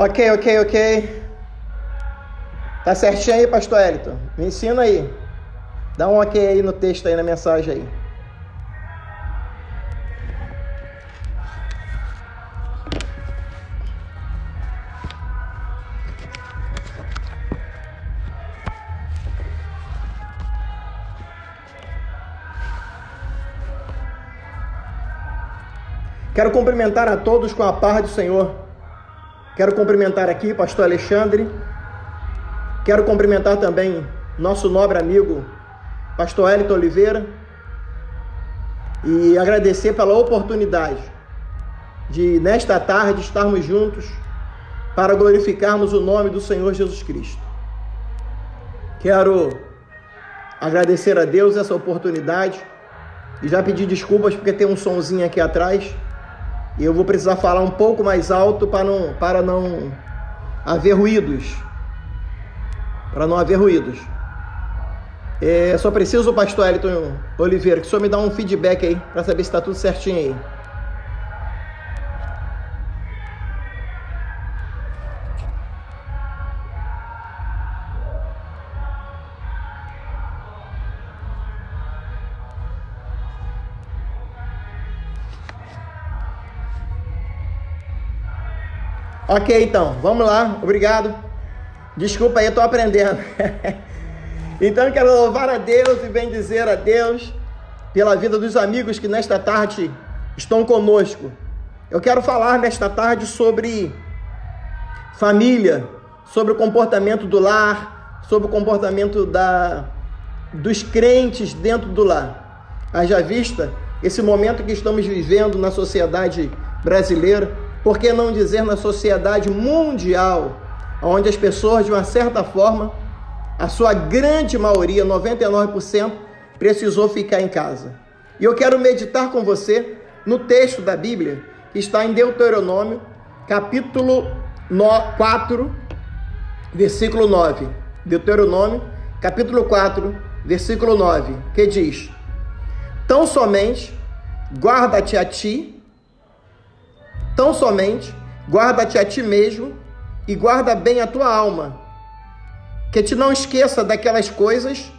Ok. Tá certinho aí, pastor Elton? Me ensina aí. Dá um ok aí no texto aí, na mensagem aí. Quero cumprimentar a todos com a paz do Senhor. Quero cumprimentar aqui pastor Alexandre. Quero cumprimentar também nosso nobre amigo pastor Elton Oliveira. E agradecer pela oportunidade de, nesta tarde, estarmos juntos para glorificarmos o nome do Senhor Jesus Cristo. Quero agradecer a Deus essa oportunidade e já pedir desculpas porque tem um sonzinho aqui atrás. E eu vou precisar falar um pouco mais alto para não haver ruídos. Para não haver ruídos. Só preciso, pastor Elton Oliveira, que o senhor me dá um feedback aí, para saber se está tudo certinho aí. Ok, então, vamos lá, obrigado. Desculpa aí, eu estou aprendendo. Então, eu quero louvar a Deus e bendizer a Deus pela vida dos amigos que nesta tarde estão conosco. Eu quero falar nesta tarde sobre família, sobre o comportamento do lar, sobre o comportamento dos crentes dentro do lar. Haja vista esse momento que estamos vivendo na sociedade brasileira, por que não dizer na sociedade mundial, onde as pessoas, de uma certa forma, a sua grande maioria, 99%, precisou ficar em casa. E eu quero meditar com você no texto da Bíblia, que está em Deuteronômio, capítulo 4, versículo 9. Deuteronômio, capítulo 4, versículo 9, que diz: Tão somente guarda-te a ti mesmo e guarda bem a tua alma, que te não esqueça daquelas coisas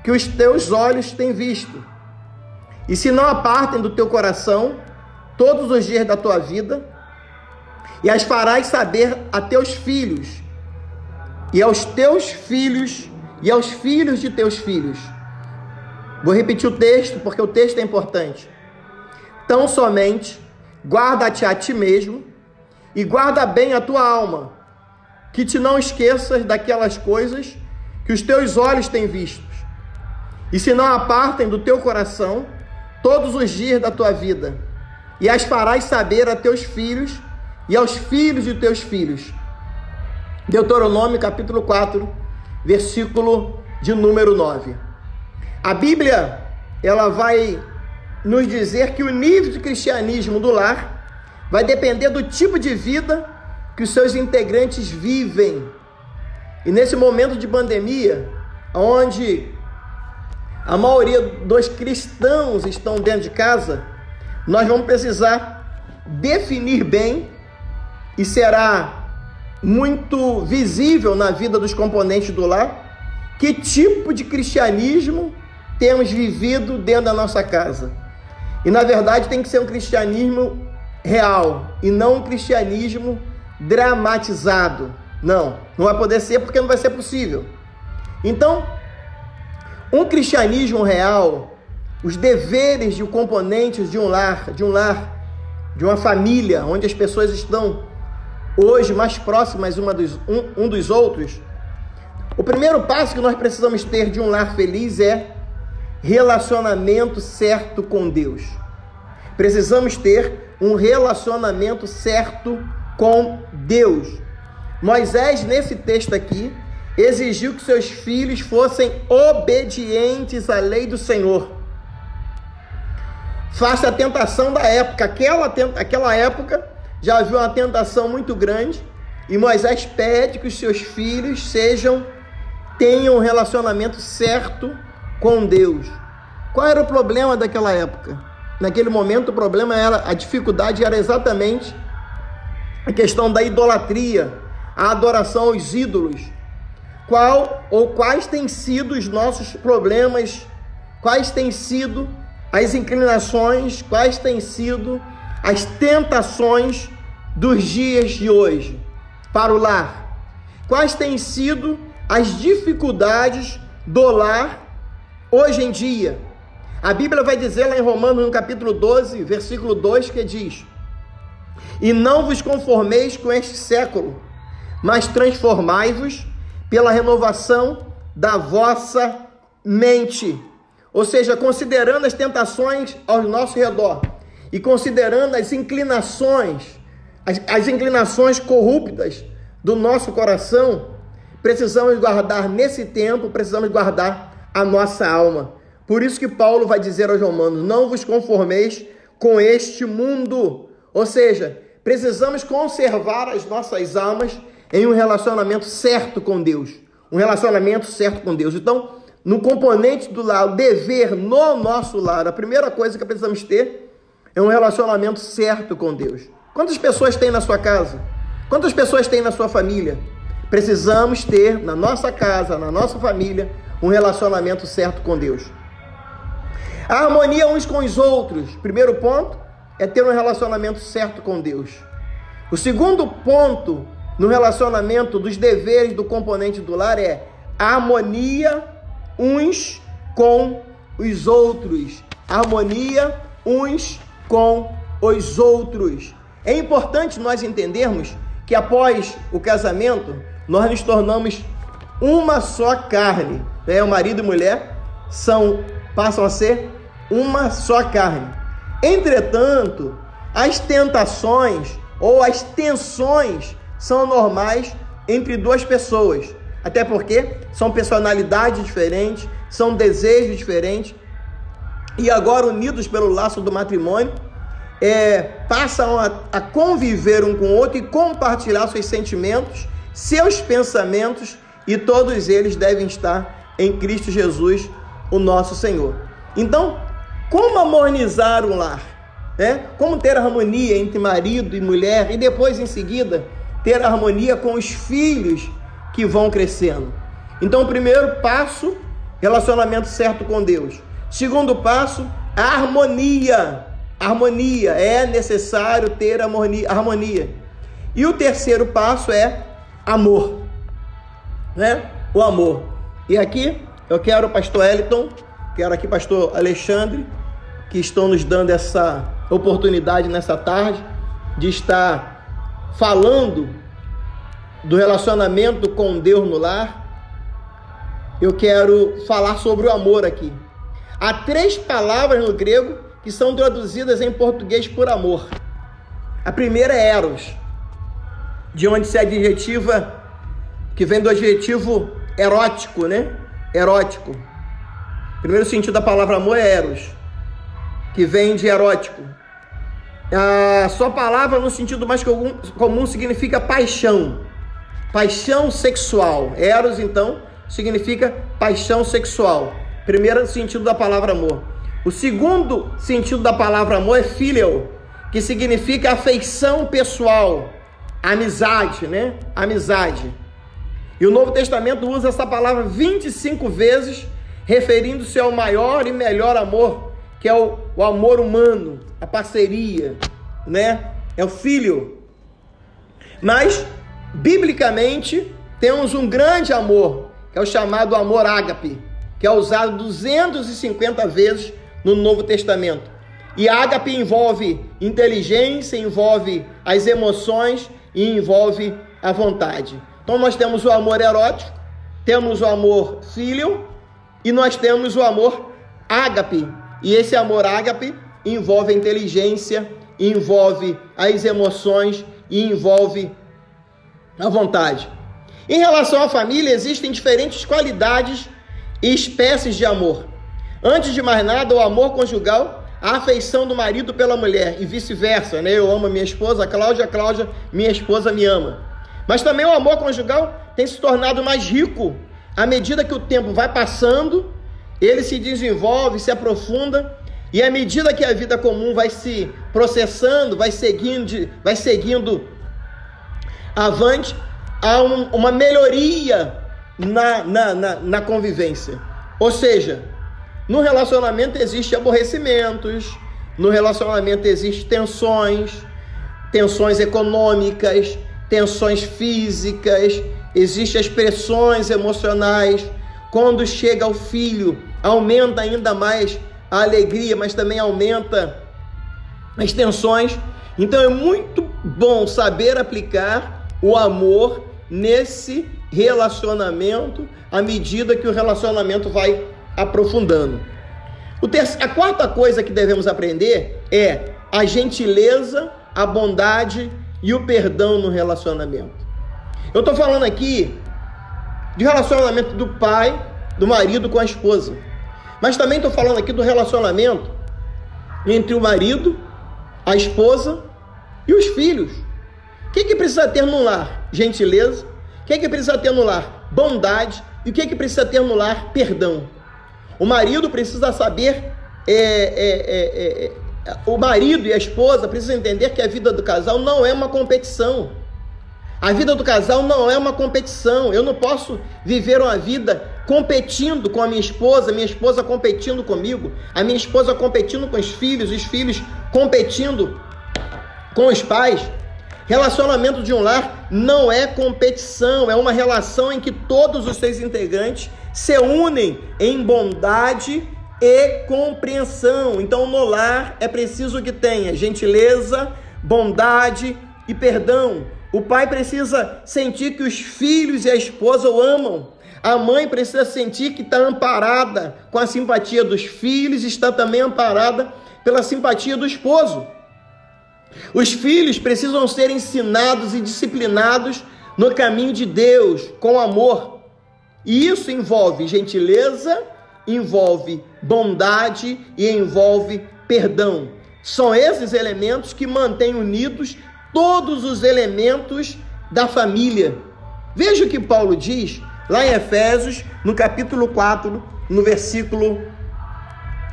que os teus olhos têm visto, e se não apartem do teu coração todos os dias da tua vida, e as farás saber a teus filhos, e aos teus filhos, e aos filhos de teus filhos. Vou repetir o texto, porque o texto é importante. Tão somente guarda-te a ti mesmo e guarda bem a tua alma, que te não esqueças daquelas coisas que os teus olhos têm vistos, e se não apartem do teu coração todos os dias da tua vida, e as farás saber a teus filhos e aos filhos de teus filhos. Deuteronômio capítulo 4, versículo de número 9. A Bíblia, ela vai nos dizer que o nível de cristianismo do lar vai depender do tipo de vida que os seus integrantes vivem. E nesse momento de pandemia, onde a maioria dos cristãos estão dentro de casa, nós vamos precisar definir bem, e será muito visível na vida dos componentes do lar, que tipo de cristianismo temos vivido dentro da nossa casa. E na verdade tem que ser um cristianismo real e não um cristianismo dramatizado. Não vai poder ser, porque não vai ser possível. Então, um cristianismo real, os deveres de componentes de um lar, de uma família, onde as pessoas estão hoje mais próximas um dos outros. O primeiro passo que nós precisamos ter de um lar feliz é relacionamento certo com Deus. Precisamos ter um relacionamento certo com Deus. Moisés, nesse texto aqui, exigiu que seus filhos fossem obedientes à lei do Senhor. Faça a tentação da época. Aquela época já havia uma tentação muito grande, e Moisés pede que os seus filhos tenham um relacionamento certo com Deus. Qual era o problema daquela época? Naquele momento, o problema era, a dificuldade era exatamente a questão da idolatria, a adoração aos ídolos. Quais têm sido os nossos problemas, quais têm sido as inclinações, quais têm sido as tentações dos dias de hoje para o lar? Quais têm sido as dificuldades do lar hoje em dia? A Bíblia vai dizer lá em Romanos, no capítulo 12, versículo 2, que diz: e não vos conformeis com este século, mas transformai-vos pela renovação da vossa mente. Ou seja, considerando as tentações ao nosso redor e considerando as inclinações, as inclinações corruptas do nosso coração, precisamos guardar nesse tempo, precisamos guardar a nossa alma. Por isso que Paulo vai dizer aos romanos: não vos conformeis com este mundo. Ou seja, precisamos conservar as nossas almas em um relacionamento certo com Deus. Um relacionamento certo com Deus. Então, no componente do lar, o dever no nosso lar, a primeira coisa que precisamos ter é um relacionamento certo com Deus. Quantas pessoas tem na sua casa? Quantas pessoas tem na sua família? Precisamos ter na nossa casa, na nossa família, um relacionamento certo com Deus. A harmonia uns com os outros. Primeiro ponto é ter um relacionamento certo com Deus. O segundo ponto no relacionamento dos deveres do componente do lar é a harmonia uns com os outros. Harmonia uns com os outros. É importante nós entendermos que após o casamento, nós nos tornamos uma só carne. O marido e mulher passam a ser uma só carne. Entretanto, as tentações ou as tensões são normais entre duas pessoas. Até porque são personalidades diferentes, são desejos diferentes. E agora, unidos pelo laço do matrimônio, passam a conviver um com o outro e compartilhar seus sentimentos, seus pensamentos, e todos eles devem estar em Cristo Jesus, o nosso Senhor. Então, como harmonizar o lar? Como ter harmonia entre marido e mulher e depois, em seguida, ter harmonia com os filhos que vão crescendo? Então, primeiro passo, relacionamento certo com Deus. Segundo passo, a harmonia. Harmonia, é necessário ter harmonia. E o terceiro passo é amor, o amor. E aqui eu quero o pastor Eliton, quero aqui o pastor Alexandre, que estão nos dando essa oportunidade nessa tarde de estar falando do relacionamento com Deus no lar. Eu quero falar sobre o amor aqui. Há 3 palavras no grego que são traduzidas em português por amor. A primeira é eros, de onde se adjetiva, que vem do adjetivo erótico, Erótico. O primeiro sentido da palavra amor é eros, que vem de erótico. A sua palavra, no sentido mais comum, significa paixão. Paixão sexual. Eros, então, significa paixão sexual. Primeiro sentido da palavra amor. O segundo sentido da palavra amor é filial, que significa afeição pessoal, amizade, Amizade. E o Novo Testamento usa essa palavra 25 vezes, referindo-se ao maior e melhor amor, que é o amor humano, a parceria, É o filho. Mas, biblicamente, temos um grande amor, que é o chamado amor ágape, que é usado 250 vezes no Novo Testamento. E ágape envolve inteligência, envolve as emoções e envolve a vontade. Então nós temos o amor erótico, temos o amor filial e nós temos o amor ágape. E esse amor ágape envolve a inteligência, envolve as emoções e envolve a vontade. Em relação à família, existem diferentes qualidades e espécies de amor. Antes de mais nada, o amor conjugal, a afeição do marido pela mulher e vice-versa, Eu amo a minha esposa, a Cláudia, minha esposa me ama. Mas também o amor conjugal tem se tornado mais rico à medida que o tempo vai passando, ele se desenvolve, se aprofunda, e à medida que a vida comum vai se processando, vai seguindo avante, há uma melhoria na convivência. Ou seja, no relacionamento existem aborrecimentos, no relacionamento existem tensões econômicas, tensões físicas, existem as pressões emocionais. Quando chega ao filho, aumenta ainda mais a alegria, mas também aumenta as tensões. Então é muito bom saber aplicar o amor nesse relacionamento à medida que o relacionamento vai aprofundando. A quarta coisa que devemos aprender é a gentileza, a bondade e o perdão no relacionamento. Eu estou falando aqui de relacionamento do pai, do marido com a esposa, mas também estou falando aqui do relacionamento entre o marido, a esposa e os filhos. O que precisa ter no lar? Gentileza. O que precisa ter no lar? Bondade. E o que precisa ter no lar? Perdão. O marido precisa saber, o marido e a esposa precisam entender que a vida do casal não é uma competição. A vida do casal não é uma competição. Eu não posso viver uma vida competindo com a minha esposa competindo comigo, a minha esposa competindo com os filhos competindo com os pais. Relacionamento de um lar não é competição, é uma relação em que todos os seus integrantes se unem em bondade e compreensão. Então, no lar é preciso que tenha gentileza, bondade e perdão. O pai precisa sentir que os filhos e a esposa o amam. A mãe precisa sentir que está amparada com a simpatia dos filhos e está também amparada pela simpatia do esposo. Os filhos precisam ser ensinados e disciplinados no caminho de Deus, com amor. E isso envolve gentileza, envolve bondade e envolve perdão. São esses elementos que mantêm unidos todos os elementos da família. Veja o que Paulo diz lá em Efésios, no capítulo 4, no versículo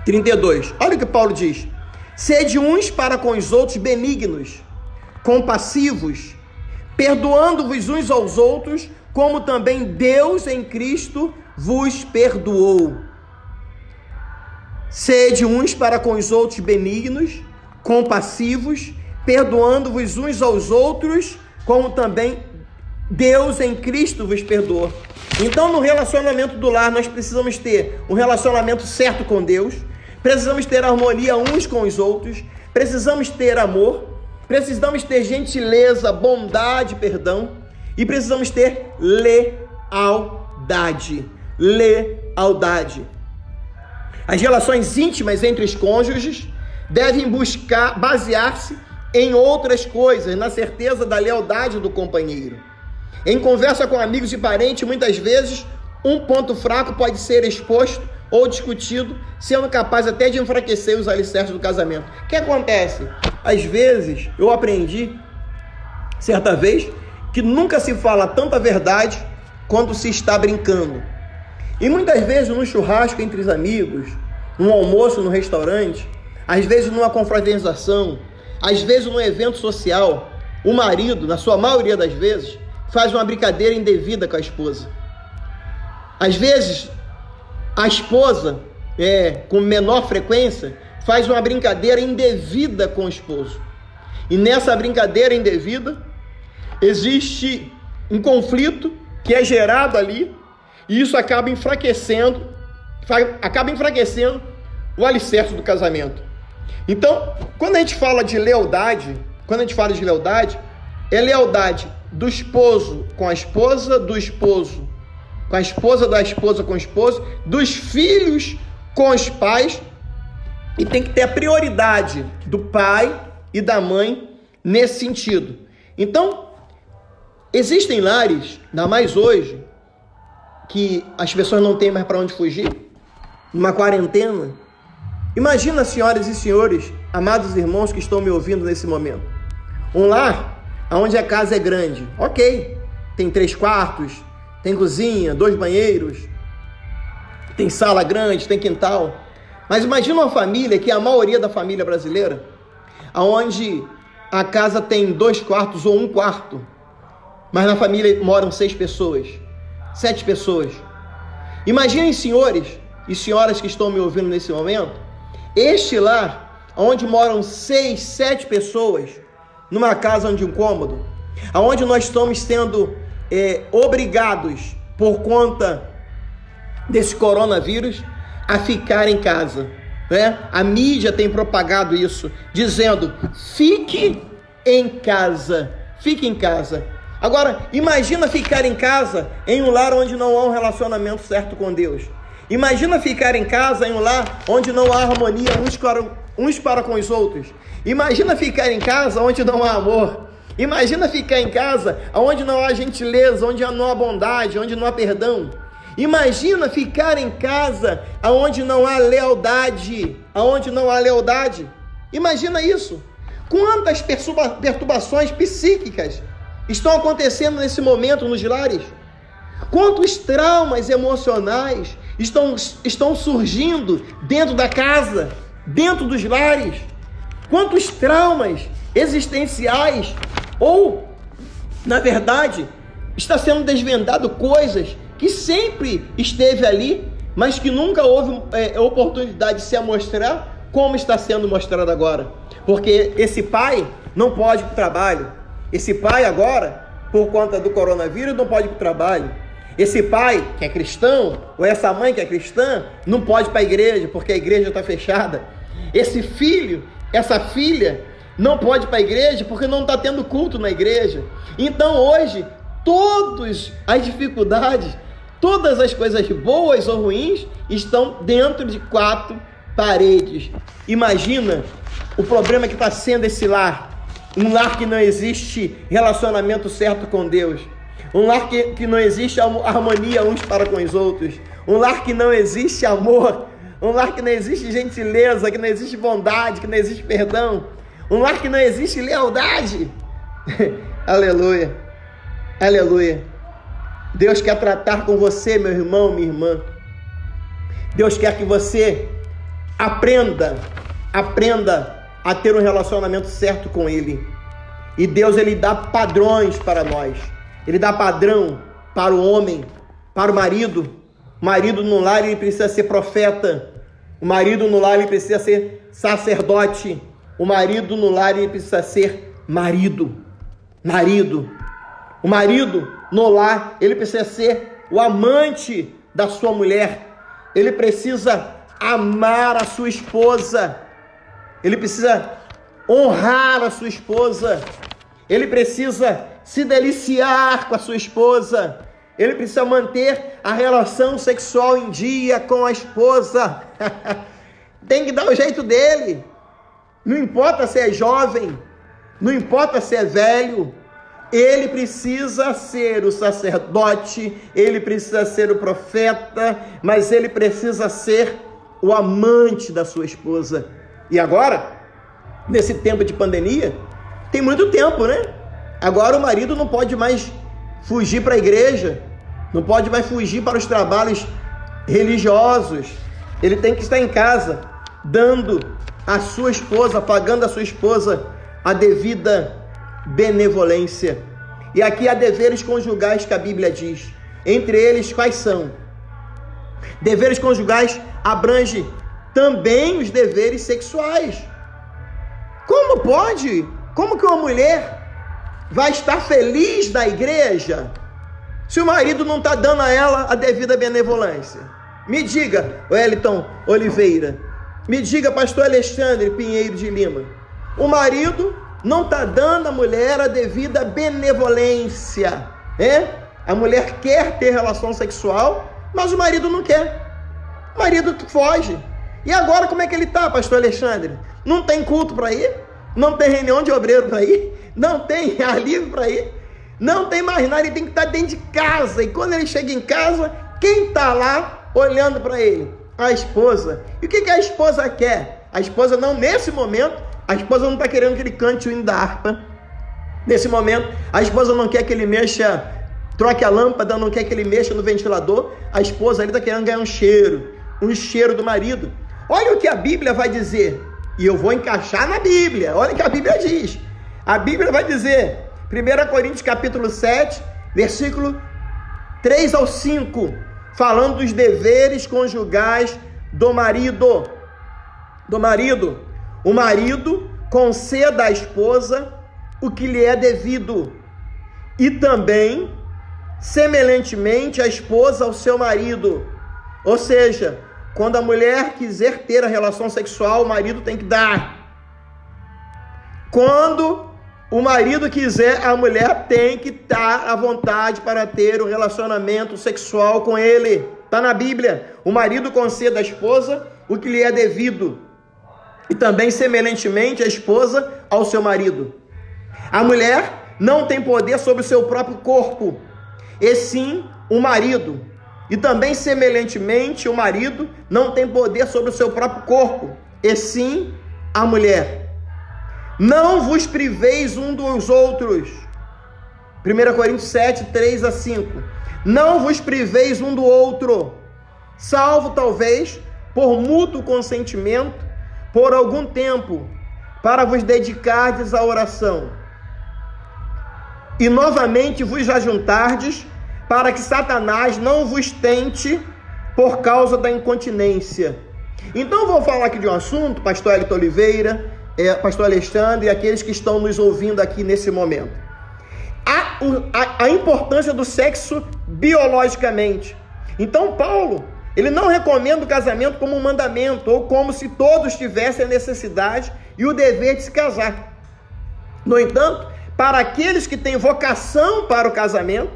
32. Olha o que Paulo diz: sede uns para com os outros benignos, compassivos, perdoando-vos uns aos outros, como também Deus em Cristo vos perdoou. Sede uns para com os outros benignos, compassivos, perdoando-vos uns aos outros, como também Deus em Cristo vos perdoou. Então, no relacionamento do lar, nós precisamos ter um relacionamento certo com Deus, precisamos ter harmonia uns com os outros, precisamos ter amor, precisamos ter gentileza, bondade, perdão, e precisamos ter lealdade. Lealdade. As relações íntimas entre os cônjuges devem basear-se em outras coisas, na certeza da lealdade do companheiro. Em conversa com amigos e parentes, muitas vezes, um ponto fraco pode ser exposto ou discutido, sendo capaz até de enfraquecer os alicerces do casamento. O que acontece? Às vezes, eu aprendi, certa vez, que nunca se fala tanta verdade quando se está brincando. E muitas vezes, num churrasco entre os amigos, num almoço no restaurante, às vezes numa confraternização, às vezes num evento social, o marido, na sua maioria das vezes, faz uma brincadeira indevida com a esposa. Às vezes, a esposa, com menor frequência, faz uma brincadeira indevida com o esposo. E nessa brincadeira indevida, existe um conflito que é gerado ali, e isso acaba enfraquecendo o alicerce do casamento. Então, quando a gente fala de lealdade, é lealdade do esposo com a esposa, do esposo com a esposa, da esposa com o esposo, dos filhos com os pais, e tem que ter a prioridade do pai e da mãe nesse sentido. Então, existem lares, ainda mais hoje, que as pessoas não têm mais para onde fugir, numa quarentena. Imagina, senhoras e senhores, amados irmãos que estão me ouvindo nesse momento, um lar onde a casa é grande, ok, tem 3 quartos, tem cozinha, 2 banheiros, tem sala grande, tem quintal, mas imagina uma família, que é a maioria da família brasileira, onde a casa tem 2 quartos ou 1 quarto, mas na família moram 6 pessoas, 7 pessoas. Imaginem, senhores e senhoras que estão me ouvindo nesse momento, este lar, onde moram 6, 7 pessoas, numa casa onde um cômodo, onde nós estamos sendo obrigados, por conta desse coronavírus, a ficar em casa, né? A mídia tem propagado isso, dizendo: fique em casa, fique em casa. Agora, imagina ficar em casa em um lar onde não há um relacionamento certo com Deus. Imagina ficar em casa em um lar onde não há harmonia uns para com os outros. Imagina ficar em casa onde não há amor. Imagina ficar em casa onde não há gentileza, onde não há bondade, onde não há perdão. Imagina ficar em casa onde não há lealdade, onde não há lealdade. Imagina isso. Quantas perturbações psíquicas estão acontecendo nesse momento nos lares? Quantos traumas emocionais estão surgindo dentro da casa, dentro dos lares? Quantos traumas existenciais, ou, na verdade, está sendo desvendado coisas que sempre esteve ali, mas que nunca houve oportunidade de se mostrar, como está sendo mostrado agora. Porque esse pai não pode ir para o trabalho. Esse pai agora, por conta do coronavírus, não pode ir para o trabalho. Esse pai que é cristão, ou essa mãe que é cristã, não pode ir para a igreja, porque a igreja está fechada. Esse filho, essa filha, não pode ir para a igreja, porque não está tendo culto na igreja. Então hoje, todas as dificuldades, todas as coisas boas ou ruins, estão dentro de 4 paredes. Imagina o problema que está sendo esse lar. Um lar que não existe relacionamento certo com Deus. Um lar que não existe harmonia uns para com os outros. Um lar que não existe amor. Um lar que não existe gentileza, que não existe bondade, que não existe perdão. Um lar que não existe lealdade. Aleluia. Aleluia. Deus quer tratar com você, meu irmão, minha irmã. Deus quer que você aprenda a ter um relacionamento certo com Ele. E Deus, Ele dá padrões para nós. Ele dá padrão para o homem, para o marido. O marido no lar, ele precisa ser profeta. O marido no lar, ele precisa ser sacerdote. O marido no lar, ele precisa ser marido. Marido. O marido no lar, ele precisa ser o amante da sua mulher. Ele precisa amar a sua esposa. Ele precisa honrar a sua esposa. Ele precisa se deliciar com a sua esposa. Ele precisa manter a relação sexual em dia com a esposa. Tem que dar o jeito dele. Não importa se é jovem, não importa se é velho. Ele precisa ser o sacerdote, ele precisa ser o profeta, mas ele precisa ser o amante da sua esposa. E agora, nesse tempo de pandemia, tem muito tempo, né? Agora o marido não pode mais fugir para a igreja, não pode mais fugir para os trabalhos religiosos. Ele tem que estar em casa, dando a sua esposa, pagando a sua esposa a devida benevolência. E aqui há deveres conjugais que a Bíblia diz. Entre eles, quais são? Deveres conjugais abrange também os deveres sexuais. Como pode? Como que uma mulher vai estar feliz na igreja se o marido não está dando a ela a devida benevolência? Me diga, Wellington Oliveira. Me diga, pastor Alexandre Pinheiro de Lima. O marido não está dando à mulher a devida benevolência, né? A mulher quer ter relação sexual, mas o marido não quer. O marido foge. E agora como é que ele está, pastor Alexandre? Não tem culto para ir? Não tem reunião de obreiro para ir? Não tem ar livre para ir? Não tem mais nada, ele tem que estar dentro de casa. E quando ele chega em casa, quem está lá olhando para ele? A esposa. E o que a esposa quer? A esposa não, nesse momento, a esposa não está querendo que ele cante o hino da harpa. Nesse momento, a esposa não quer que ele mexa, troque a lâmpada, não quer que ele mexa no ventilador. A esposa ali está querendo ganhar um cheiro do marido. Olha o que a Bíblia vai dizer. E eu vou encaixar na Bíblia. Olha o que a Bíblia diz. A Bíblia vai dizer 1 Coríntios capítulo 7, versículo 3 ao 5, falando dos deveres conjugais do marido. O marido conceda à esposa o que lhe é devido, e também, semelhantemente, a esposa ao seu marido. Ou seja, quando a mulher quiser ter a relação sexual, o marido tem que dar. Quando o marido quiser, a mulher tem que estar à vontade para ter um relacionamento sexual com ele. Está na Bíblia. O marido conceda à esposa o que lhe é devido, e também, semelhantemente, a esposa ao seu marido. A mulher não tem poder sobre o seu próprio corpo, e sim o marido. E também, semelhantemente, o marido não tem poder sobre o seu próprio corpo, e sim a mulher. Não vos priveis um dos outros. 1 Coríntios 7, 3 a 5. Não vos priveis um do outro, salvo talvez por mútuo consentimento, por algum tempo, para vos dedicardes à oração, e novamente vos ajuntardes, para que Satanás não vos tente por causa da incontinência. Então vou falar aqui de um assunto, pastor Elito Oliveira, pastor Alexandre e aqueles que estão nos ouvindo aqui nesse momento. A importância do sexo biologicamente. Então Paulo, ele não recomenda o casamento como um mandamento, ou como se todos tivessem a necessidade e o dever de se casar. No entanto, para aqueles que têm vocação para o casamento,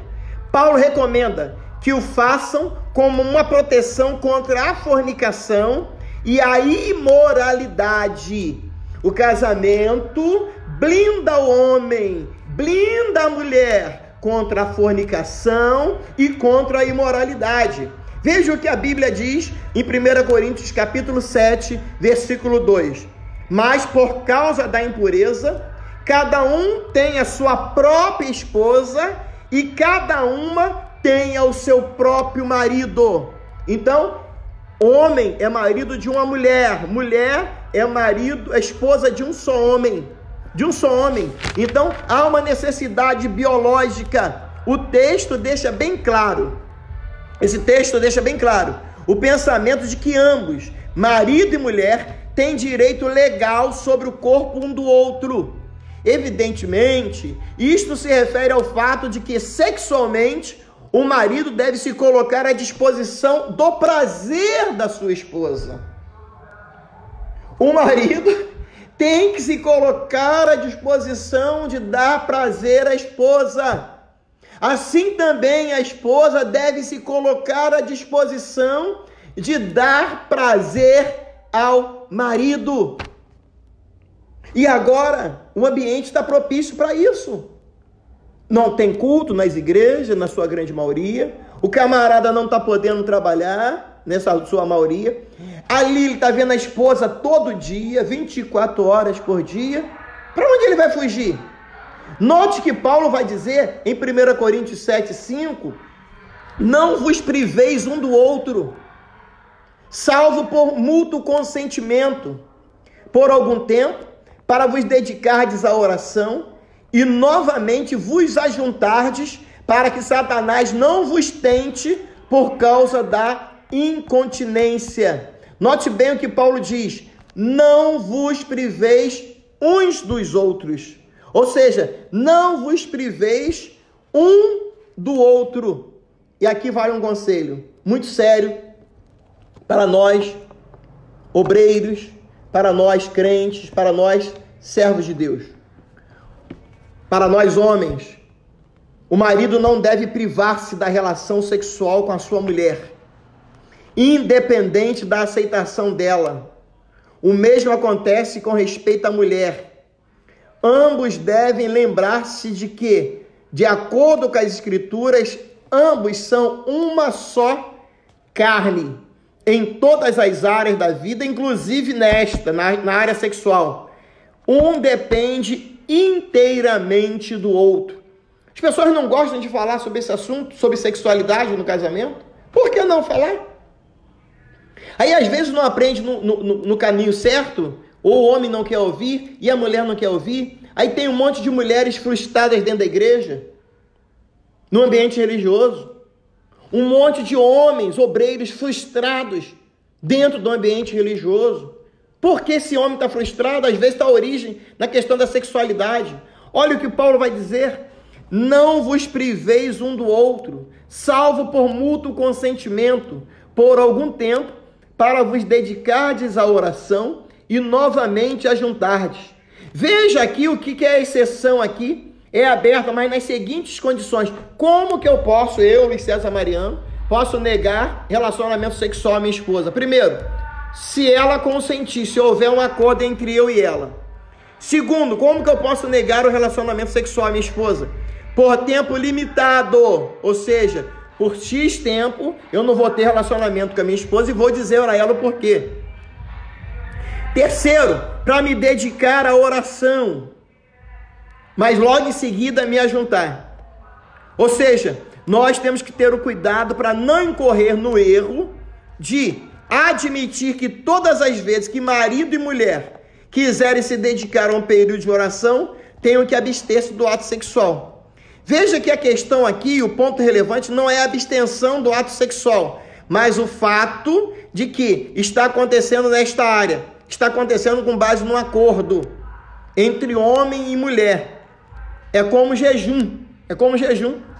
Paulo recomenda que o façam como uma proteção contra a fornicação e a imoralidade. O casamento blinda o homem, blinda a mulher contra a fornicação e contra a imoralidade. Veja o que a Bíblia diz em 1 Coríntios capítulo 7, versículo 2. Mas por causa da impureza, cada um tem a sua própria esposa e cada uma tem o seu próprio marido. Então, homem é marido de uma mulher, mulher é marido, é esposa de um só homem. Então, há uma necessidade biológica. O texto deixa bem claro. Esse texto deixa bem claro o pensamento de que ambos, marido e mulher, têm direito legal sobre o corpo um do outro. Evidentemente, isto se refere ao fato de que sexualmente o marido deve se colocar à disposição do prazer da sua esposa. O marido tem que se colocar à disposição de dar prazer à esposa. Assim também a esposa deve se colocar à disposição de dar prazer ao marido. E agora o ambiente está propício para isso. Não tem culto nas igrejas, na sua grande maioria. O camarada não está podendo trabalhar, nessa sua maioria. Ali ele está vendo a esposa todo dia, 24 horas por dia. Para onde ele vai fugir? Note que Paulo vai dizer em 1 Coríntios 7, 5, não vos priveis um do outro, salvo por mútuo consentimento, por algum tempo, para vos dedicardes à oração, e novamente vos ajuntardes, para que Satanás não vos tente por causa da incontinência. Note bem o que Paulo diz, não vos priveis uns dos outros. Ou seja, não vos priveis um do outro. E aqui vai um conselho muito sério para nós, obreiros, para nós crentes, para nós servos de Deus. Para nós homens, o marido não deve privar-se da relação sexual com a sua mulher, independente da aceitação dela. O mesmo acontece com respeito à mulher. Ambos devem lembrar-se de que, de acordo com as Escrituras, ambos são uma só carne, em todas as áreas da vida, inclusive nesta, na área sexual. Um depende inteiramente do outro. As pessoas não gostam de falar sobre esse assunto, sobre sexualidade no casamento. Por que não falar? Aí às vezes não aprende no caminho certo, ou o homem não quer ouvir e a mulher não quer ouvir. Aí tem um monte de mulheres frustradas dentro da igreja, no ambiente religioso. Um monte de homens, obreiros frustrados dentro do ambiente religioso. Por que esse homem está frustrado? Às vezes está a origem na questão da sexualidade. Olha o que Paulo vai dizer. Não vos priveis um do outro, salvo por mútuo consentimento, por algum tempo, para vos dedicardes à oração e novamente a juntardes. Veja aqui o que é a exceção aqui. É aberta, mas nas seguintes condições. Como que eu posso, Luiz César Mariano, posso negar relacionamento sexual à minha esposa? Primeiro, se ela consentir, se houver um acordo entre eu e ela. Segundo, como que eu posso negar o relacionamento sexual à minha esposa? Por tempo limitado, ou seja, por X tempo eu não vou ter relacionamento com a minha esposa e vou dizer a ela o porquê. Terceiro, para me dedicar à oração, mas logo em seguida me ajuntar. Ou seja, nós temos que ter o cuidado para não incorrer no erro de admitir que todas as vezes que marido e mulher quiserem se dedicar a um período de oração, tenham que abster-se do ato sexual. Veja que a questão aqui, o ponto relevante, não é a abstenção do ato sexual, mas o fato de que está acontecendo nesta área, está acontecendo com base num acordo entre homem e mulher. É como jejum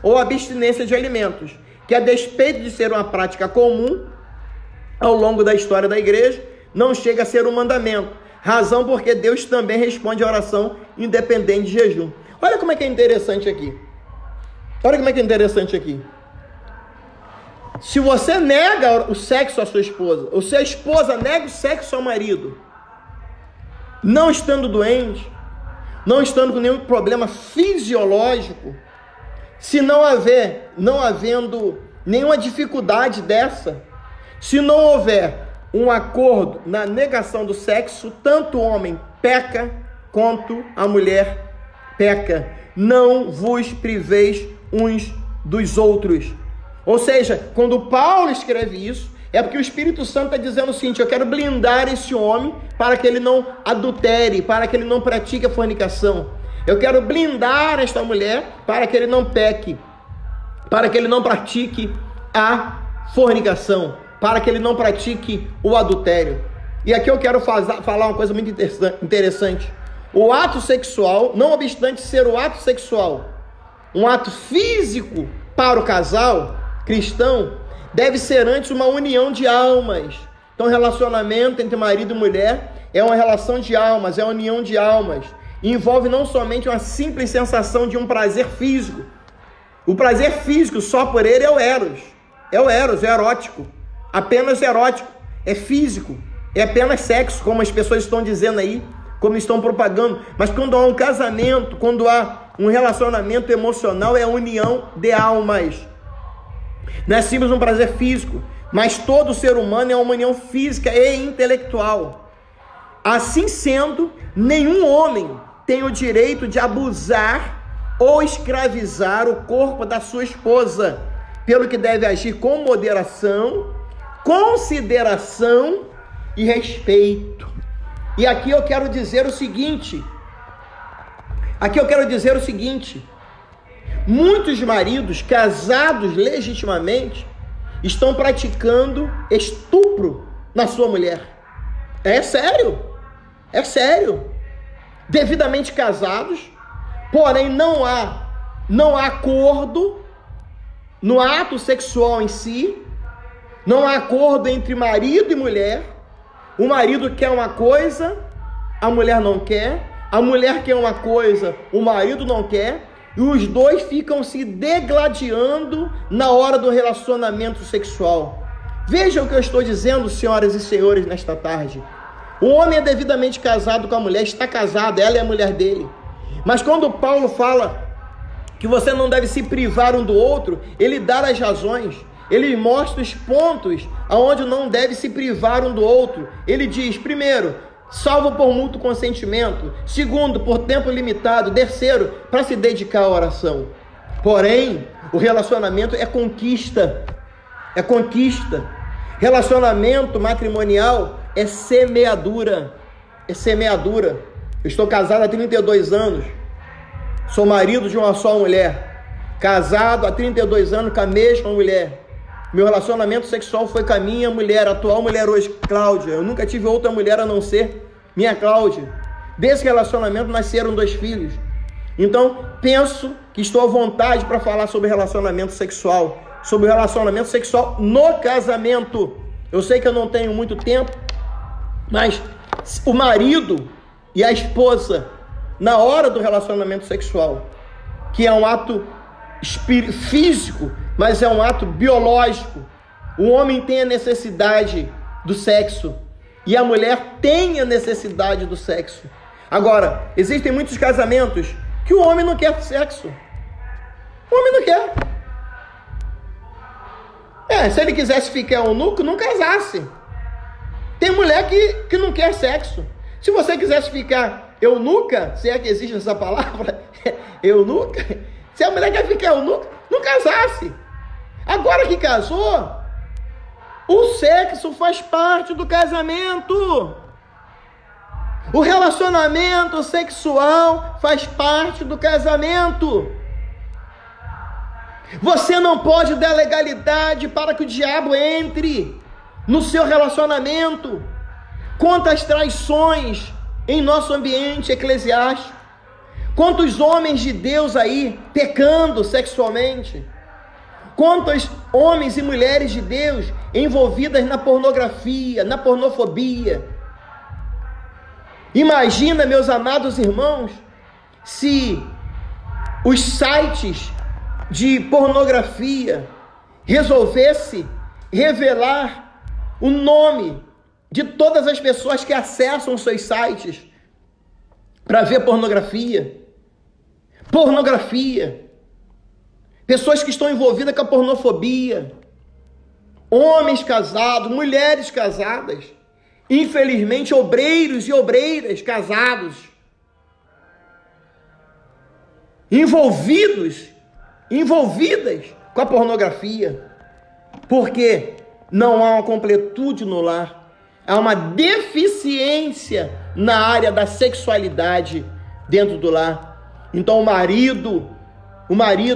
ou abstinência de alimentos, que a despeito de ser uma prática comum ao longo da história da igreja, não chega a ser um mandamento. Razão porque Deus também responde a oração independente de jejum. Olha como é que é interessante aqui. Se você nega o sexo à sua esposa, ou se a esposa nega o sexo ao marido, não estando doente, não estando com nenhum problema fisiológico, se não havendo nenhuma dificuldade dessa, se não houver um acordo na negação do sexo, tanto o homem peca quanto a mulher peca. Não vos priveis uns dos outros. Ou seja, quando Paulo escreve isso, é porque o Espírito Santo está dizendo o seguinte: eu quero blindar esse homem para que ele não adultere, para que ele não pratique a fornicação. Eu quero blindar esta mulher para que ele não peque, para que ele não pratique a fornicação, para que ele não pratique o adultério. E aqui eu quero falar uma coisa muito interessante. O ato sexual, não obstante ser o ato sexual um ato físico para o casal cristão, deve ser antes uma união de almas. Então, relacionamento entre marido e mulher é uma relação de almas, é uma união de almas. E envolve não somente uma simples sensação de um prazer físico. O prazer físico só por ele é o eros. É o eros, é erótico. Apenas erótico. É físico. É apenas sexo, como as pessoas estão dizendo aí, como estão propagando. Mas quando há um casamento, quando há um relacionamento emocional, é a união de almas. Não é simples um prazer físico, mas todo ser humano é uma união física e intelectual. Assim sendo, nenhum homem tem o direito de abusar ou escravizar o corpo da sua esposa, pelo que deve agir com moderação, consideração e respeito. E aqui eu quero dizer o seguinte, muitos maridos casados legitimamente estão praticando estupro na sua mulher. É sério. Devidamente casados, porém não há acordo no ato sexual em si, não há acordo entre marido e mulher. O marido quer uma coisa, a mulher não quer. A mulher quer uma coisa, o marido não quer. E os dois ficam se degladiando na hora do relacionamento sexual. Vejam o que eu estou dizendo, senhoras e senhores, nesta tarde. O homem é devidamente casado com a mulher, está casado, ela é a mulher dele. Mas quando Paulo fala que você não deve se privar um do outro, ele dá as razões. Ele mostra os pontos aonde não deve se privar um do outro. Ele diz, primeiro, salvo por mútuo consentimento. Segundo, por tempo limitado. Terceiro, para se dedicar à oração. Porém, o relacionamento é conquista. Relacionamento matrimonial é semeadura. Eu estou casado há 32 anos. Sou marido de uma só mulher. Casado há 32 anos com a mesma mulher. Meu relacionamento sexual foi com a minha mulher, a atual mulher hoje, Cláudia. Eu nunca tive outra mulher a não ser minha Cláudia. Desse relacionamento nasceram 2 filhos. Então, penso que estou à vontade para falar sobre relacionamento sexual. Sobre o relacionamento sexual no casamento. Eu sei que eu não tenho muito tempo, mas o marido e a esposa, na hora do relacionamento sexual, que é um ato físico, mas é um ato biológico. O homem tem a necessidade do sexo e a mulher tem a necessidade do sexo. Agora, existem muitos casamentos que o homem não quer sexo. O homem não quer. Se ele quisesse ficar eunuco, não casasse. Tem mulher que não quer sexo. Se você quisesse ficar eunuca, se é que existe essa palavra, eunuca, se a mulher quer ficar eunuca, não casasse. Agora que casou, o sexo faz parte do casamento. O relacionamento sexual faz parte do casamento. Você não pode dar legalidade para que o diabo entre no seu relacionamento. Quantas traições em nosso ambiente eclesiástico. Quantos homens de Deus aí pecando sexualmente. Quantos homens e mulheres de Deus envolvidas na pornografia, na pornofobia. Imagina, meus amados irmãos, se os sites de pornografia resolvesse revelar o nome de todas as pessoas que acessam os seus sites para ver pornografia. Pessoas que estão envolvidas com a pornofobia. Homens casados, mulheres casadas. Infelizmente, obreiros e obreiras casados. Envolvidas com a pornografia. Porque não há uma completude no lar. Há uma deficiência na área da sexualidade dentro do lar. Então o marido,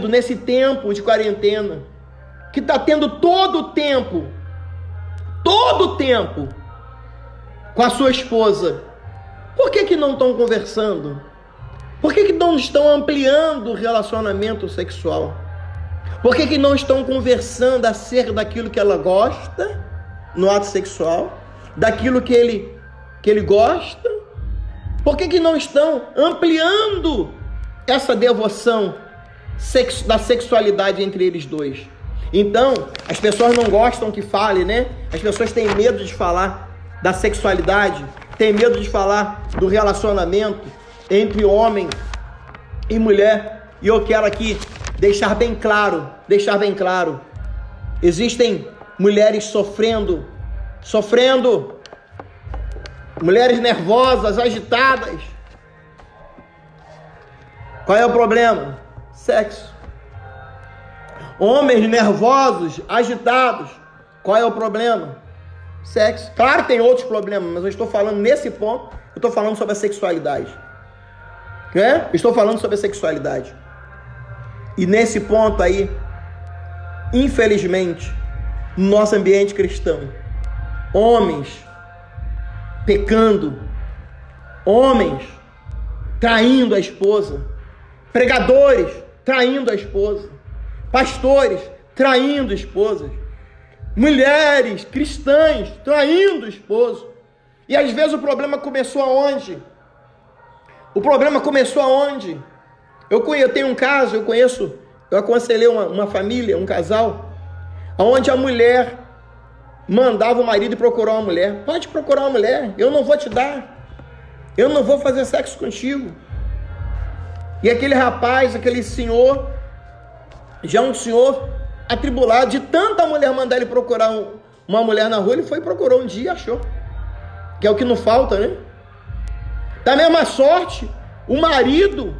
nesse tempo de quarentena, que está tendo todo o tempo com a sua esposa, por que não estão conversando? Por que não estão ampliando o relacionamento sexual? Por que não estão conversando acerca daquilo que ela gosta no ato sexual? Daquilo que ele gosta? Por que não estão ampliando essa devoção da sexualidade entre eles dois? Então, as pessoas não gostam que fale, né? As pessoas têm medo de falar da sexualidade, têm medo de falar do relacionamento entre homem e mulher. E eu quero aqui deixar bem claro, existem mulheres sofrendo, mulheres nervosas, agitadas. Qual é o problema? Sexo. Homens nervosos, agitados. Qual é o problema? Sexo. Claro que tem outros problemas, mas eu estou falando nesse ponto, eu estou falando sobre a sexualidade. Eu estou falando sobre a sexualidade. E nesse ponto aí, infelizmente, no nosso ambiente cristão, homens pecando, homens traindo a esposa, pregadores traindo a esposa, pastores traindo esposas, mulheres cristãs traindo o esposo. E às vezes o problema começou aonde? Eu tenho um caso, eu aconselhei uma família, um casal, onde a mulher mandava o marido procurar uma mulher. Pode procurar uma mulher, eu não vou te dar, eu não vou fazer sexo contigo. E aquele rapaz, aquele senhor, já um senhor atribulado, de tanta mulher mandar ele procurar uma mulher na rua, ele foi e procurou um dia e achou. Que é o que não falta, né? Da mesma sorte, o marido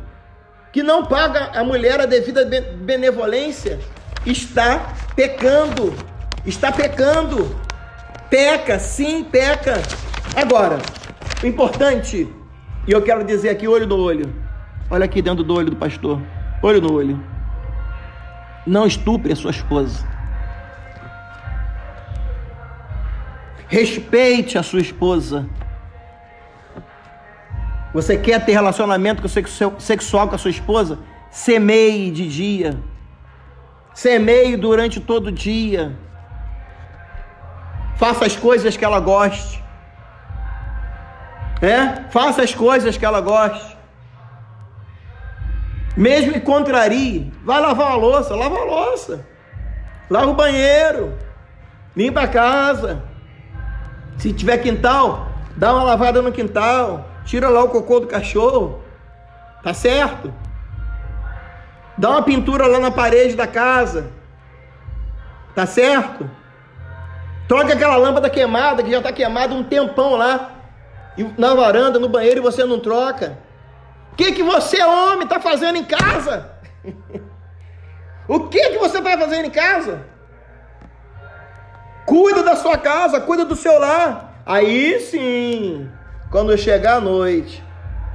que não paga a mulher a devida benevolência está pecando. Peca, sim, peca. Agora, o importante E eu quero dizer aqui, olho no olho. Olha aqui dentro do olho do pastor. Olho no olho. Não estupre a sua esposa. Respeite a sua esposa. Você quer ter relacionamento sexual com a sua esposa? Semeie de dia. Semeie durante todo o dia. Faça as coisas que ela goste. Faça as coisas que ela goste. Mesmo que contrarie, vai lavar a louça, lava a louça. Lava o banheiro. Limpa a casa. Se tiver quintal, dá uma lavada no quintal. Tira lá o cocô do cachorro. Tá certo? Dá uma pintura lá na parede da casa. Tá certo? Troca aquela lâmpada queimada, que já está queimada um tempão lá, na varanda, no banheiro, e você não troca. O que você, homem, está fazendo em casa? O que você está fazendo em casa? Cuida da sua casa, cuida do seu lar. Aí sim, quando chegar a noite,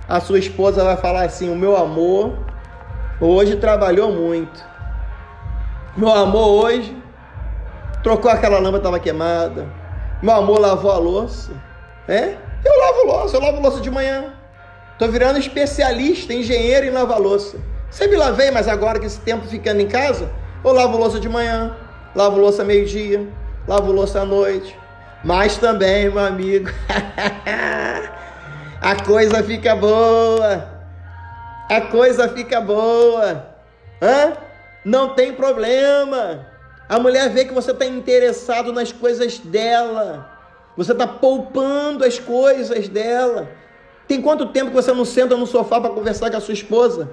a sua esposa vai falar assim: o meu amor hoje trabalhou muito. Meu amor hoje trocou aquela lâmpada que estava queimada. Meu amor lavou a louça. Eu lavo louça de manhã. Estou virando especialista, engenheiro em lavar louça. Sempre lavei, mas agora que esse tempo ficando em casa, eu lavo louça de manhã, lavo louça meio-dia, lavo louça à noite. Mas também, meu amigo, a coisa fica boa. A coisa fica boa. Não tem problema. A mulher vê que você está interessado nas coisas dela. Você está poupando as coisas dela. Tem quanto tempo que você não senta no sofá para conversar com a sua esposa?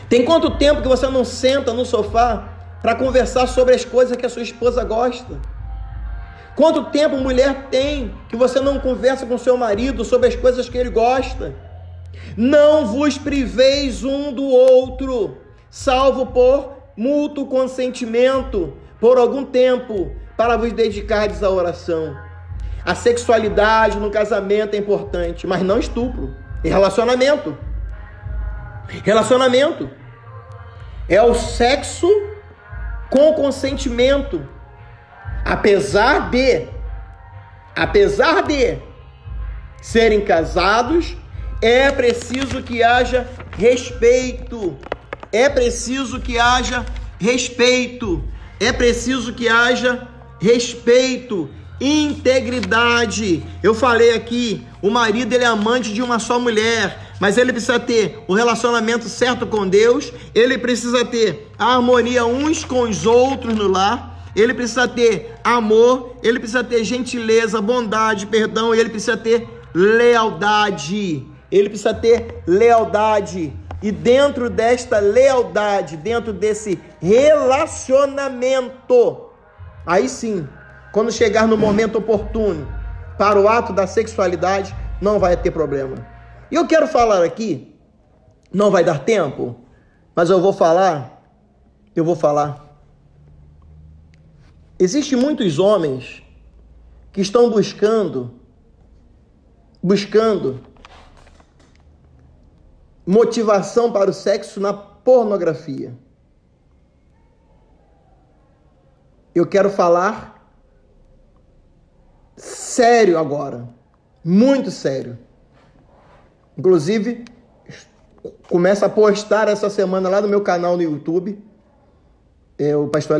Tem quanto tempo que você não senta no sofá para conversar sobre as coisas que a sua esposa gosta? Quanto tempo, mulher, tem que você não conversa com seu marido sobre as coisas que ele gosta? Não vos priveis um do outro, salvo por mútuo consentimento, por algum tempo, para vos dedicardes à oração. A sexualidade no casamento é importante, mas não estupro. E relacionamento. Relacionamento é o sexo com consentimento. Apesar de serem casados, é preciso que haja respeito. É preciso que haja respeito. É preciso que haja respeito, integridade. Eu falei aqui, o marido ele é amante de uma só mulher, mas ele precisa ter o relacionamento certo com Deus, ele precisa ter a harmonia uns com os outros no lar, ele precisa ter amor, ele precisa ter gentileza, bondade, perdão, e ele precisa ter lealdade. Ele precisa ter lealdade. E dentro desta lealdade, dentro desse relacionamento, aí sim, quando chegar no momento oportuno para o ato da sexualidade, não vai ter problema. E eu quero falar aqui, não vai dar tempo, mas eu vou falar. Existem muitos homens que estão buscando motivação para o sexo na pornografia. Eu quero falar sério agora, muito sério. Inclusive, começo a postar essa semana lá no meu canal no YouTube. O pastor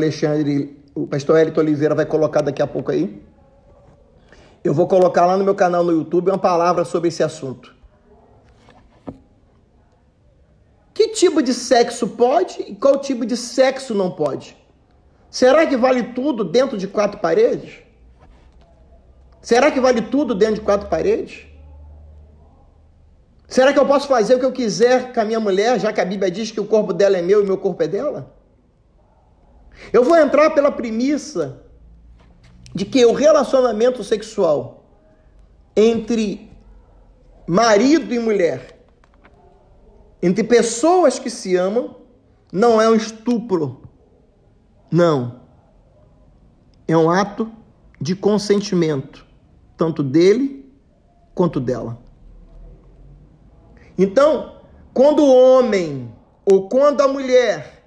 Elito Oliveira vai colocar daqui a pouco aí. Eu vou colocar lá no meu canal no YouTube uma palavra sobre esse assunto. Que tipo de sexo pode e qual tipo de sexo não pode? Será que vale tudo dentro de 4 paredes? Será que vale tudo dentro de 4 paredes? Será que eu posso fazer o que eu quiser com a minha mulher, já que a Bíblia diz que o corpo dela é meu e o meu corpo é dela? Eu vou entrar pela premissa de que o relacionamento sexual entre marido e mulher, entre pessoas que se amam, não é um estupro. Não. É um ato de consentimento, tanto dele quanto dela. Então, quando o homem ou quando a mulher,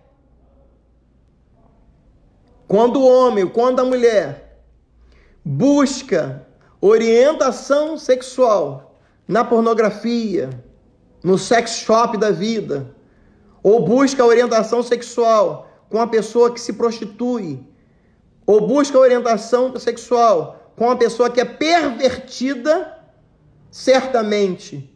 busca orientação sexual na pornografia, no sex shop da vida, ou busca orientação sexual com a pessoa que se prostitui, ou busca orientação sexual com a pessoa que é pervertida, certamente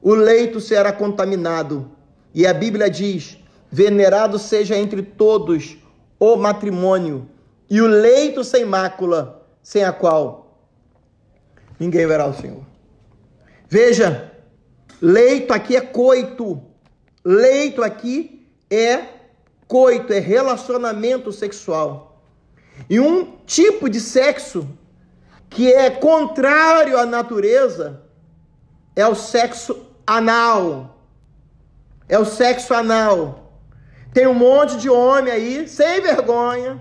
o leito será contaminado. E a Bíblia diz: venerado seja entre todos o matrimônio, e o leito sem mácula, sem a qual ninguém verá o Senhor. Veja, leito aqui é coito. Leito aqui é coito, é relacionamento sexual. E um tipo de sexo que é contrário à natureza é o sexo anal. É o sexo anal. Tem um monte de homem aí, sem vergonha,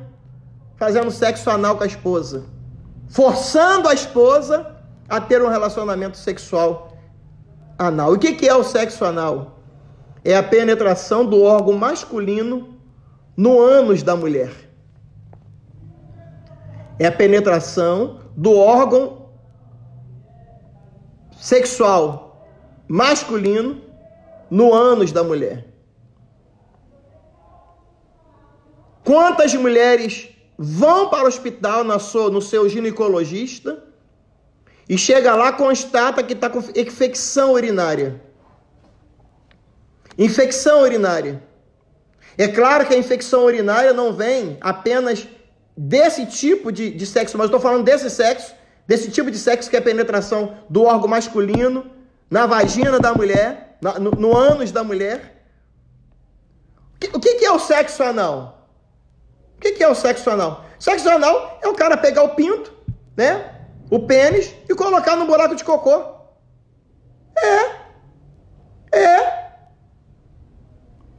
fazendo sexo anal com a esposa, forçando a esposa a ter um relacionamento sexual anal. O que é o sexo anal? É a penetração do órgão masculino no ânus da mulher. É a penetração do órgão sexual masculino no ânus da mulher. Quantas mulheres vão para o hospital no seu ginecologista e chega lá, constata que está com infecção urinária? Infecção urinária. É claro que a infecção urinária não vem apenas desse tipo de sexo, mas eu estou falando desse tipo de sexo que é a penetração do órgão masculino na vagina da mulher, no ânus da mulher. O que é o sexo anal? O que é o sexo anal? Sexo anal é o cara pegar o pinto, né? O pênis e colocar no buraco de cocô.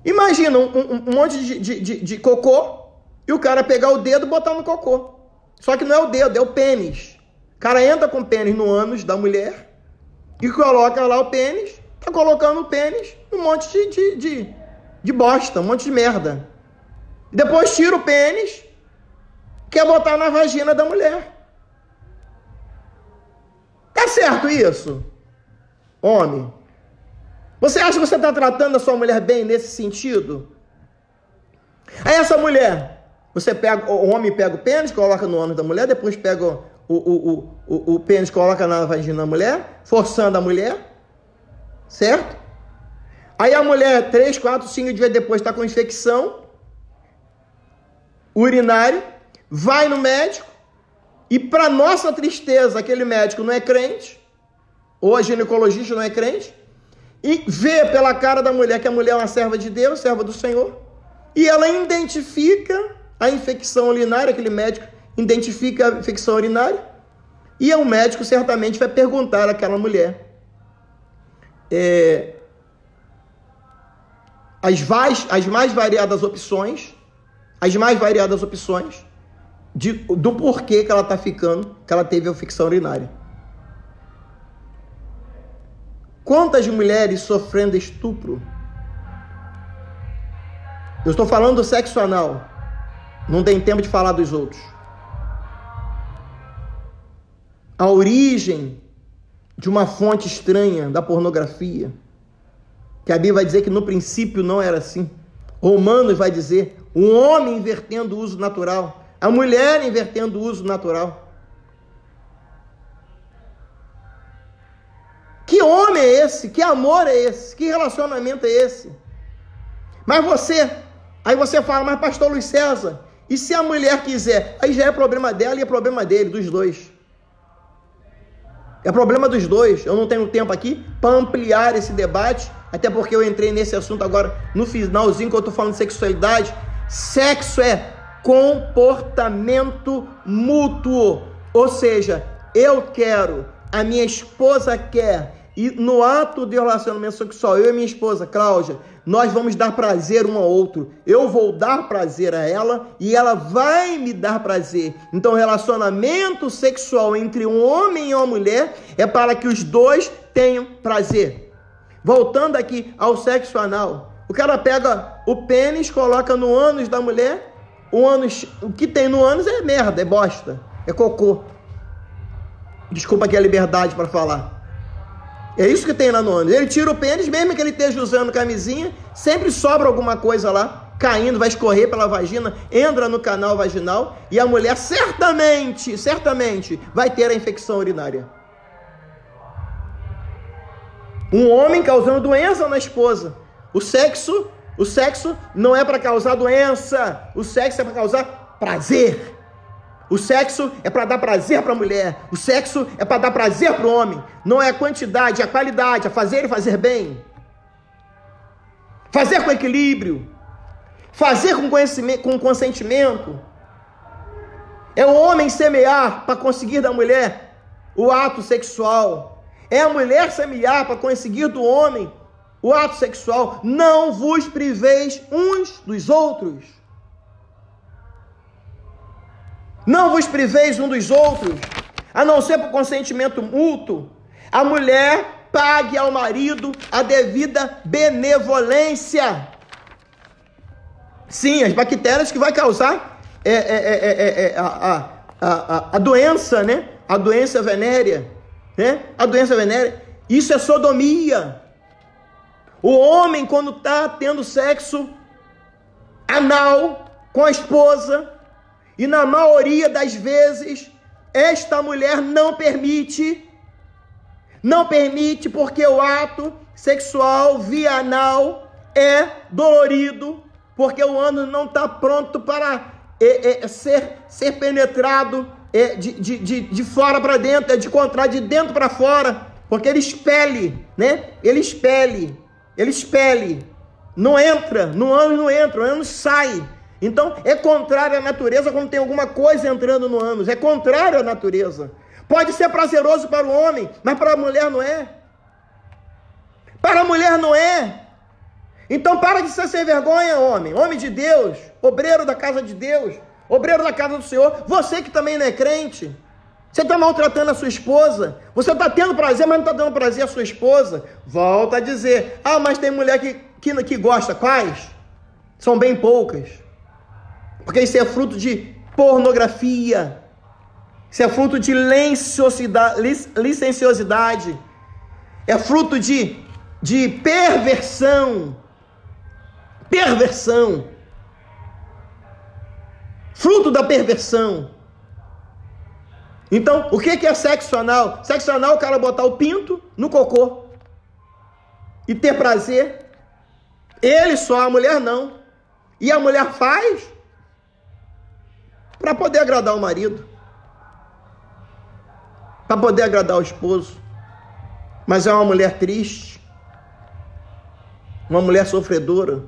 Imagina um monte de cocô e o cara pegar o dedo e botar no cocô. Só que não é o dedo, é o pênis. O cara entra com o pênis no ânus da mulher e coloca lá o pênis, tá colocando o pênis num monte de bosta, um monte de merda. E depois tira o pênis, quer botar na vagina da mulher. Tá certo isso? Homem, você acha que você está tratando a sua mulher bem nesse sentido? Aí essa mulher, o homem pega o pênis, coloca no ânus da mulher, depois pega o pênis, coloca na vagina da mulher, forçando a mulher, certo? Aí a mulher, 3, 4, 5 dias depois, está com infecção urinária, vai no médico, e para nossa tristeza, aquele médico não é crente, ou a ginecologista não é crente, e vê pela cara da mulher que a mulher é uma serva de Deus, serva do Senhor, e ela identifica a infecção urinária, aquele médico identifica a infecção urinária, e o médico certamente vai perguntar àquela mulher as mais variadas opções do porquê que ela está ficando, que ela teve a infecção urinária. Quantas mulheres sofrendo estupro? Eu estou falando do sexo anal. Não tem tempo de falar dos outros. A origem de uma fonte estranha da pornografia, que a Bíblia vai dizer que no princípio não era assim. Romanos vai dizer, o homem invertendo o uso natural, a mulher invertendo o uso natural. Que homem é esse? Que amor é esse? Que relacionamento é esse? Mas aí você fala, mas pastor Luiz César, e se a mulher quiser? Aí já é problema dela e é problema dele, dos dois. É problema dos dois. Eu não tenho tempo aqui para ampliar esse debate, até porque eu entrei nesse assunto agora no finalzinho, que eu estou falando de sexualidade. Sexo é comportamento mútuo. Ou seja, eu quero, a minha esposa quer, e no ato de relacionamento sexual, eu e minha esposa, Cláudia, nós vamos dar prazer um ao outro. Eu vou dar prazer a ela e ela vai me dar prazer. Então, relacionamento sexual entre um homem e uma mulher é para que os dois tenham prazer. Voltando aqui ao sexo anal, o cara pega o pênis, coloca no ânus da mulher, o que tem no ânus é merda, é bosta, é cocô. Desculpa aqui a liberdade para falar. É isso que tem lá no ânus. Ele tira o pênis, mesmo que ele esteja usando camisinha, sempre sobra alguma coisa lá, caindo, vai escorrer pela vagina, entra no canal vaginal e a mulher certamente vai ter a infecção urinária. Um homem causando doença na esposa. O sexo não é para causar doença, o sexo é para causar prazer. O sexo é para dar prazer para a mulher, o sexo é para dar prazer para o homem. Não é a quantidade, é a qualidade, é fazer e fazer bem. Fazer com equilíbrio. Fazer com consentimento. É o homem semear para conseguir da mulher o ato sexual. É a mulher semear para conseguir do homem o ato sexual. Não vos priveis uns dos outros. Não vos priveis uns dos outros, a não ser por consentimento mútuo. A mulher pague ao marido a devida benevolência. Sim, as bactérias que vai causar a doença, né? A doença venérea, né? A doença venérea. Isso é sodomia. O homem, quando está tendo sexo anal com a esposa, e na maioria das vezes, esta mulher não permite porque o ato sexual via anal é dolorido, porque o ânus não está pronto para ser penetrado de fora para dentro, de dentro para fora, porque ele expele, né? Ele expele, não entra, no ânus não entra, o ânus sai. Então, é contrário à natureza quando tem alguma coisa entrando no ânus. É contrário à natureza. Pode ser prazeroso para o homem, mas para a mulher não é. Para a mulher não é. Então, para de ser sem vergonha, homem. Homem de Deus, obreiro da casa de Deus, obreiro da casa do Senhor. Você que também não é crente. Você está maltratando a sua esposa. Você está tendo prazer, mas não está dando prazer à sua esposa. Volta a dizer. Ah, mas tem mulher que gosta. Quais? São bem poucas. Porque isso é fruto de pornografia. Isso é fruto de licenciosidade. É fruto de perversão. Perversão. Fruto da perversão. Então, o que é sexo anal? Sexo anal é o cara botar o pinto no cocô e ter prazer. Ele só, a mulher não. E a mulher faz para poder agradar o marido, para poder agradar o esposo. Mas é uma mulher triste, uma mulher sofredora,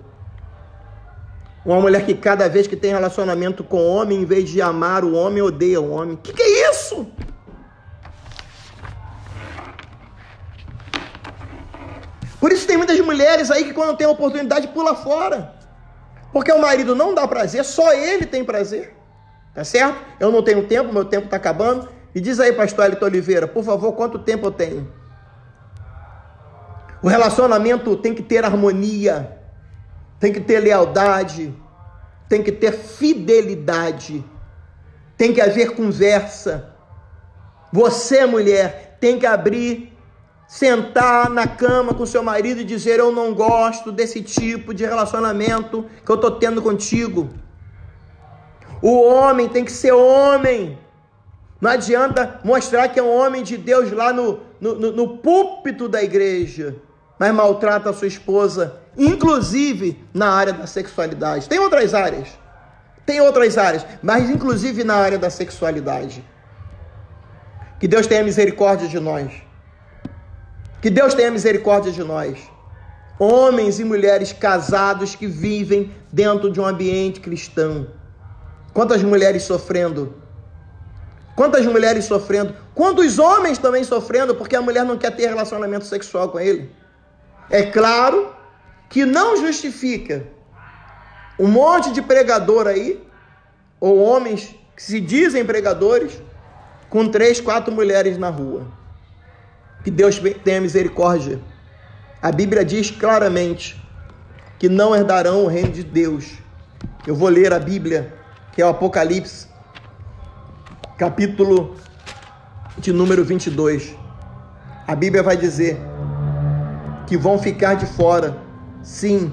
uma mulher que cada vez que tem relacionamento com o homem, em vez de amar o homem, odeia o homem. Que é isso? Por isso tem muitas mulheres aí que quando tem oportunidade pula fora, porque o marido não dá prazer, só ele tem prazer. Tá certo? Eu não tenho tempo, meu tempo está acabando. E diz aí, pastor Elton Oliveira, por favor, quanto tempo eu tenho? O relacionamento tem que ter harmonia, tem que ter lealdade, tem que ter fidelidade, tem que haver conversa. Você, mulher, tem que sentar na cama com seu marido e dizer: eu não gosto desse tipo de relacionamento que eu estou tendo contigo. O homem tem que ser homem. Não adianta mostrar que é um homem de Deus lá no púlpito da igreja, mas maltrata a sua esposa, inclusive na área da sexualidade. Tem outras áreas, mas inclusive na área da sexualidade. Que Deus tenha misericórdia de nós. Que Deus tenha misericórdia de nós. Homens e mulheres casados que vivem dentro de um ambiente cristão. Quantas mulheres sofrendo? Quantas mulheres sofrendo? Quantos homens também sofrendo porque a mulher não quer ter relacionamento sexual com ele? É claro que não justifica um monte de pregador aí, ou homens que se dizem pregadores, com 3, 4 mulheres na rua. Que Deus tenha misericórdia. A Bíblia diz claramente que não herdarão o reino de Deus. Eu vou ler a Bíblia, que é o Apocalipse, capítulo de número 22. A Bíblia vai dizer que vão ficar de fora, sim,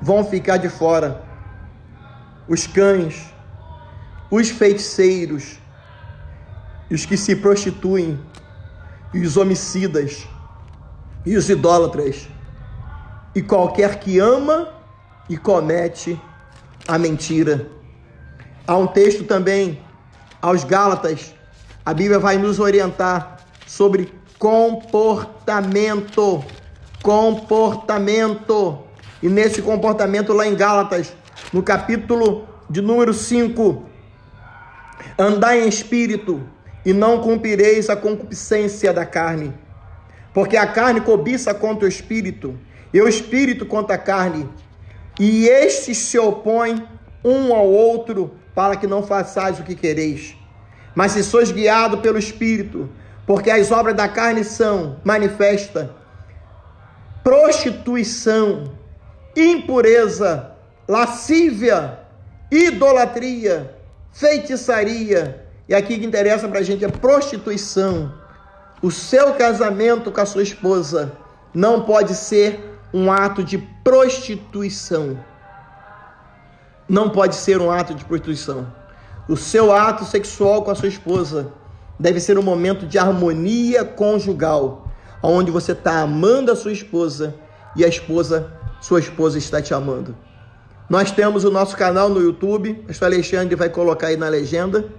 vão ficar de fora os cães, os feiticeiros, os que se prostituem, e os homicidas, e os idólatras, e qualquer que ama e comete a mentira. Há um texto também aos Gálatas, a Bíblia vai nos orientar sobre comportamento. E nesse comportamento lá em Gálatas, no capítulo de número 5, andai em espírito e não cumprireis a concupiscência da carne, porque a carne cobiça contra o espírito e o espírito contra a carne, e estes se opõem um ao outro para que não façais o que quereis. Mas se sois guiado pelo espírito, porque as obras da carne são manifesta: prostituição, impureza, lascívia, idolatria, feitiçaria. E aqui que interessa para a gente é prostituição. O seu casamento com a sua esposa não pode ser um ato de prostituição. Não pode ser um ato de prostituição. O seu ato sexual com a sua esposa deve ser um momento de harmonia conjugal, onde você está amando a sua esposa e sua esposa está te amando. Nós temos o nosso canal no YouTube, pastor Alexandre vai colocar aí na legenda,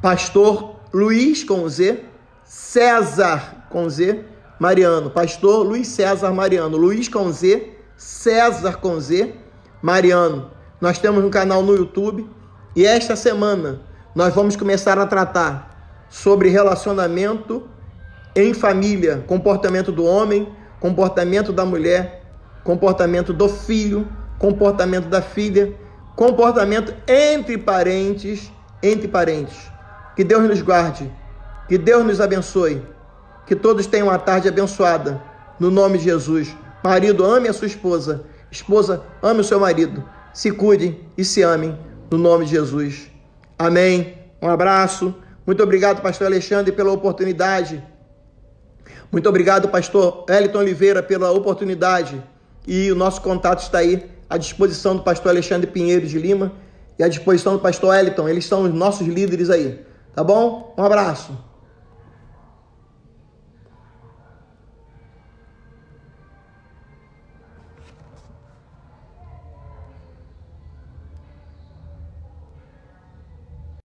pastor Luiz com Z, César com Z, Mariano, pastor Luiz César Mariano, Luiz com Z, César com Z, Mariano. Nós temos um canal no YouTube e esta semana nós vamos começar a tratar sobre relacionamento em família, comportamento do homem, comportamento da mulher, comportamento do filho, comportamento da filha, comportamento entre parentes. Que Deus nos guarde, que Deus nos abençoe, que todos tenham uma tarde abençoada, no nome de Jesus. Marido, ame a sua esposa, esposa, ame o seu marido, se cuidem e se amem, no nome de Jesus. Amém. Um abraço. Muito obrigado, pastor Alexandre, pela oportunidade. Muito obrigado, pastor Eliton Oliveira, pela oportunidade. E o nosso contato está aí à disposição do pastor Alexandre Pinheiro de Lima e à disposição do pastor Eliton. Eles são os nossos líderes aí. Tá bom? Um abraço.